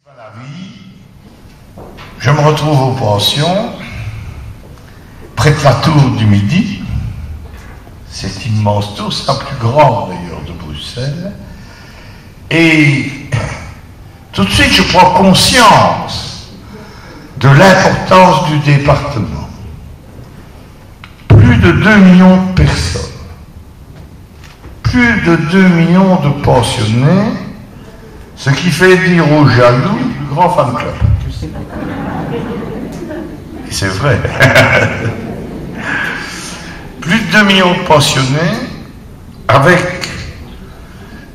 Dans la vie, je me retrouve aux pensions, près de la tour du Midi, cette immense tour, c'est la plus grande d'ailleurs de Bruxelles, et tout de suite je prends conscience de l'importance du département. Plus de 2 millions de personnes, plus de 2 millions de pensionnés, ce qui fait dire aux jaloux le plus grand fan club. Et c'est vrai. Plus de 2 millions de pensionnés, avec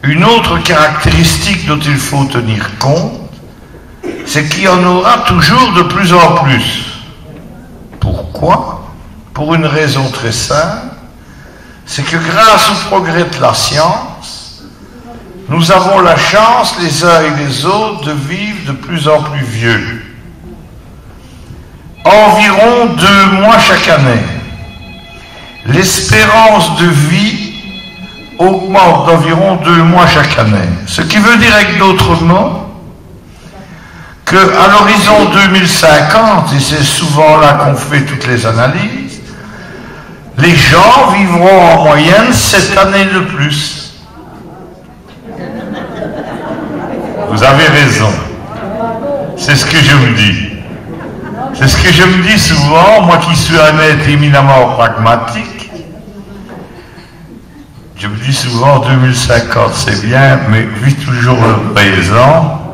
une autre caractéristique dont il faut tenir compte, c'est qu'il y en aura toujours de plus en plus. Pourquoi? Pour une raison très simple, c'est que grâce au progrès de la science, nous avons la chance, les uns et les autres, de vivre de plus en plus vieux. Environ 2 mois chaque année. L'espérance de vie augmente d'environ 2 mois chaque année. Ce qui veut dire avec d'autres mots qu'à l'horizon 2050, et c'est souvent là qu'on fait toutes les analyses, les gens vivront en moyenne 7 années de plus. Vous avez raison. C'est ce que je me dis. C'est ce que je me dis souvent, moi qui suis un être éminemment pragmatique. Je me dis souvent 2050 c'est bien, mais vis toujours le présent.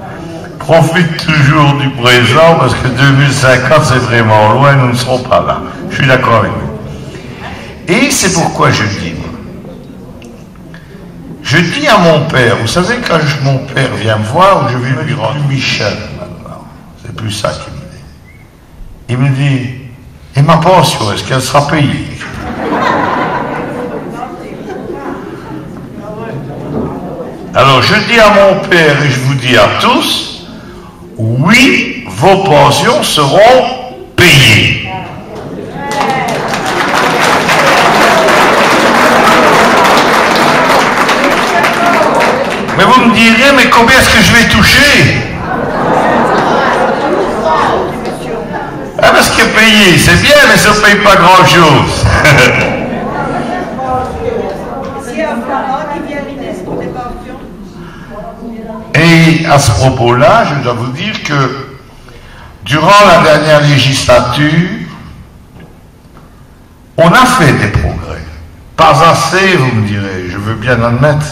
Profite toujours du présent parce que 2050 c'est vraiment loin, nous ne serons pas là. Je suis d'accord avec vous. Et c'est pourquoi je dis. Je dis à mon père, vous savez, quand mon père vient me voir, je vais lui rendre Michel maintenant. C'est plus ça qu'il me dit. Il me dit, et ma pension, est-ce qu'elle sera payée? Alors je dis à mon père et je vous dis à tous, oui, vos pensions seront payées. Mais vous me direz, mais combien est-ce que je vais toucher? Ah, parce que payer, c'est bien, mais ça ne paye pas grand-chose. Et à ce propos-là, je dois vous dire que durant la dernière législature, on a fait des progrès. Pas assez, vous me direz, je veux bien admettre.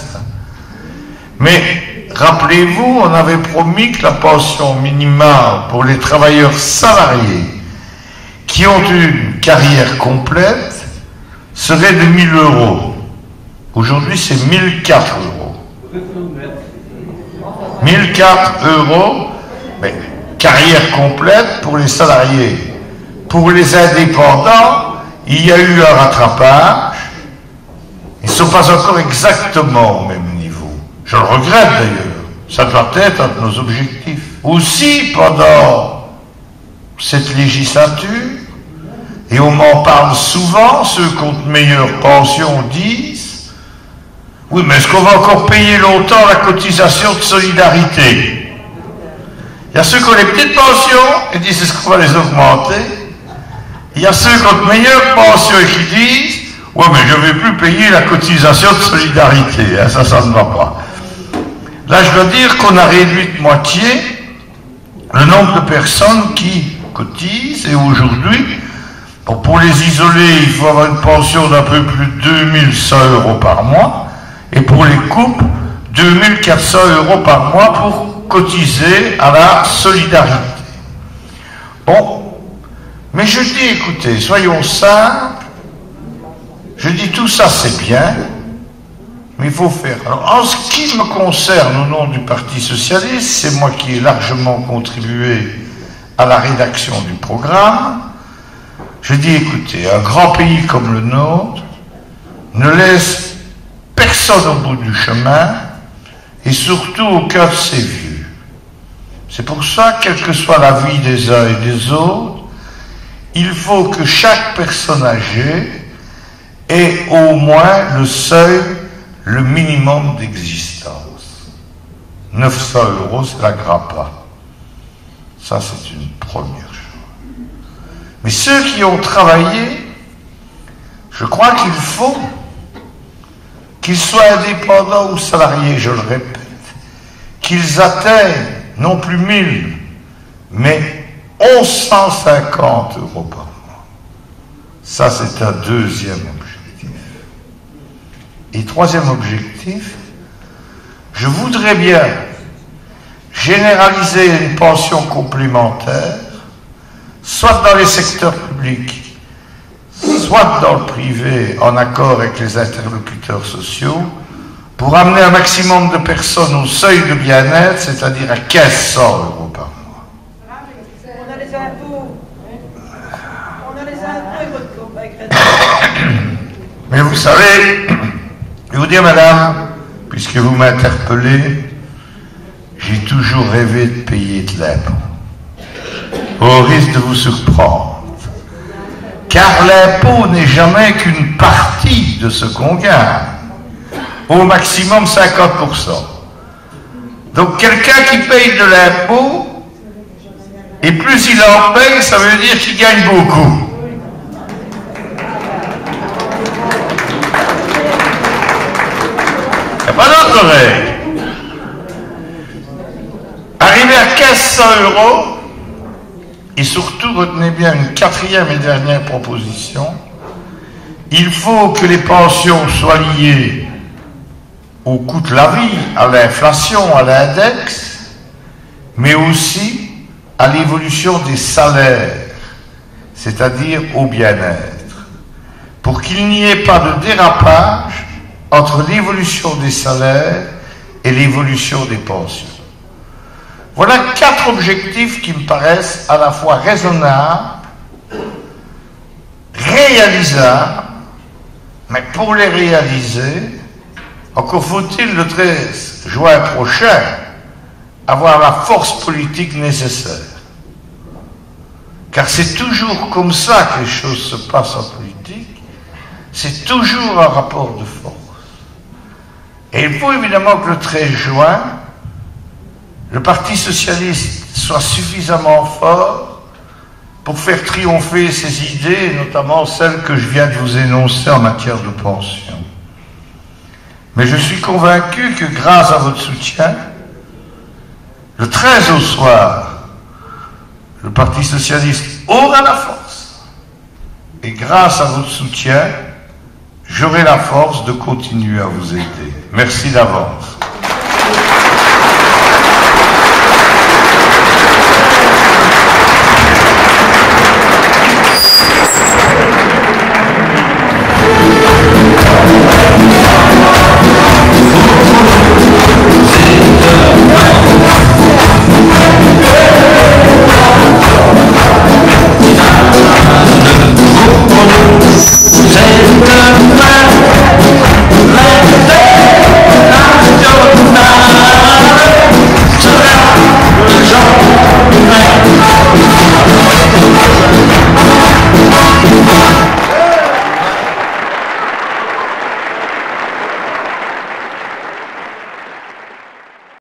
Mais rappelez-vous, on avait promis que la pension minimale pour les travailleurs salariés qui ont une carrière complète serait de 1 000 euros. Aujourd'hui, c'est 1 004 euros. 1 004 euros, mais carrière complète pour les salariés. Pour les indépendants, il y a eu un rattrapage. Ils ne sont pas encore exactement au même niveau. Je le regrette d'ailleurs. Ça doit être un de nos objectifs. Aussi, pendant cette législature, et on m'en parle souvent, ceux qui ont de meilleures pensions disent, oui, mais est-ce qu'on va encore payer longtemps la cotisation de solidarité? Il y a ceux qui ont les petites pensions et disent, est-ce qu'on va les augmenter? Il y a ceux qui ont de meilleures pensions et qui disent, oui, mais je ne vais plus payer la cotisation de solidarité, hein, ça ne va pas. Là, je dois dire qu'on a réduit de moitié le nombre de personnes qui cotisent, et aujourd'hui, pour les isolés, il faut avoir une pension d'un peu plus de 2 100 euros par mois, et pour les couples, 2 400 euros par mois pour cotiser à la solidarité. Bon, mais je dis, écoutez, soyons simples, je dis tout ça c'est bien, mais il faut faire. Alors, en ce qui me concerne au nom du Parti Socialiste, c'est moi qui ai largement contribué à la rédaction du programme. Je dis, écoutez, un grand pays comme le nôtre ne laisse personne au bout du chemin et surtout aucun de ses vieux. C'est pour ça, quelle que soit la vie des uns et des autres, il faut que chaque personne âgée ait au moins le seuil, le minimum d'existence. 900 euros, c'est la grappa. Ça, c'est une première chose. Mais ceux qui ont travaillé, je crois qu'il faut qu'ils soient indépendants ou salariés, je le répète, qu'ils atteignent non plus 1000, mais 1150 € par mois. Ça, c'est un deuxième objectif. Et troisième objectif, je voudrais bien généraliser une pension complémentaire, soit dans les secteurs publics, soit dans le privé, en accord avec les interlocuteurs sociaux, pour amener un maximum de personnes au seuil de bien-être, c'est-à-dire à 1500 € par mois. On a les impôts. On a les impôts, Mais vous savez, je vais vous dire, madame, puisque vous m'interpellez, j'ai toujours rêvé de payer de l'impôt. Au risque de vous surprendre. Car l'impôt n'est jamais qu'une partie de ce qu'on gagne. Au maximum 50%. Donc quelqu'un qui paye de l'impôt, et plus il en paye, ça veut dire qu'il gagne beaucoup. Il n'y a pas d'autre règle. Arrivé à 1500 €, et surtout retenez bien une quatrième et dernière proposition, il faut que les pensions soient liées au coût de la vie, à l'inflation, à l'index, mais aussi à l'évolution des salaires, c'est-à-dire au bien-être, pour qu'il n'y ait pas de dérapage entre l'évolution des salaires et l'évolution des pensions. Voilà 4 objectifs qui me paraissent à la fois raisonnables, réalisables, mais pour les réaliser, encore faut-il le 13 juin prochain avoir la force politique nécessaire. Car c'est toujours comme ça que les choses se passent en politique, c'est toujours un rapport de force. Et il faut évidemment que le 13 juin, le Parti socialiste soit suffisamment fort pour faire triompher ses idées, notamment celles que je viens de vous énoncer en matière de pension. Mais je suis convaincu que grâce à votre soutien, le 13 au soir, le Parti socialiste aura la force. Et grâce à votre soutien, j'aurai la force de continuer à vous aider. Merci d'avance.